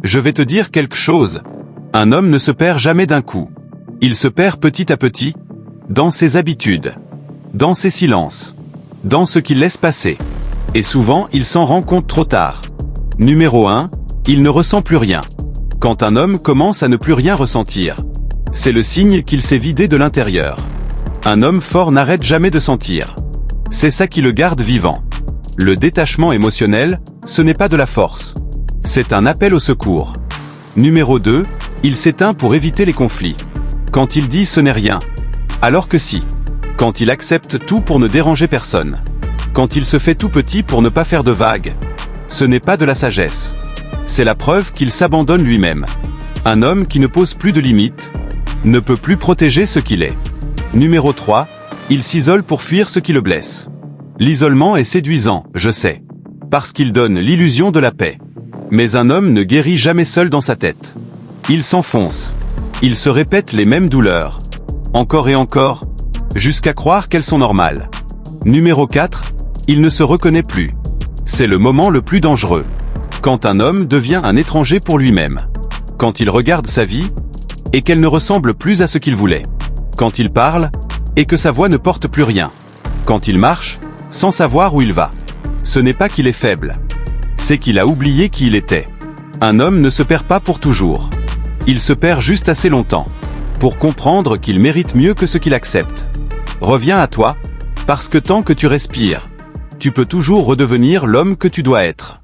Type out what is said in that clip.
Je vais te dire quelque chose. Un homme ne se perd jamais d'un coup. Il se perd petit à petit, dans ses habitudes, dans ses silences, dans ce qu'il laisse passer. Et souvent, il s'en rend compte trop tard. Numéro 1, il ne ressent plus rien. Quand un homme commence à ne plus rien ressentir, c'est le signe qu'il s'est vidé de l'intérieur. Un homme fort n'arrête jamais de sentir. C'est ça qui le garde vivant. Le détachement émotionnel, ce n'est pas de la force. C'est un appel au secours. Numéro 2, il s'éteint pour éviter les conflits. Quand il dit ce n'est rien, alors que si. Quand il accepte tout pour ne déranger personne. Quand il se fait tout petit pour ne pas faire de vagues. Ce n'est pas de la sagesse. C'est la preuve qu'il s'abandonne lui-même. Un homme qui ne pose plus de limites, ne peut plus protéger ce qu'il est. Numéro 3, il s'isole pour fuir ce qui le blesse. L'isolement est séduisant, je sais. Parce qu'il donne l'illusion de la paix. Mais un homme ne guérit jamais seul dans sa tête. Il s'enfonce. Il se répète les mêmes douleurs. Encore et encore, jusqu'à croire qu'elles sont normales. Numéro 4, il ne se reconnaît plus. C'est le moment le plus dangereux. Quand un homme devient un étranger pour lui-même. Quand il regarde sa vie, et qu'elle ne ressemble plus à ce qu'il voulait. Quand il parle, et que sa voix ne porte plus rien. Quand il marche, sans savoir où il va. Ce n'est pas qu'il est faible. C'est qu'il a oublié qui il était. Un homme ne se perd pas pour toujours. Il se perd juste assez longtemps. Pour comprendre qu'il mérite mieux que ce qu'il accepte. Reviens à toi, parce que tant que tu respires, tu peux toujours redevenir l'homme que tu dois être.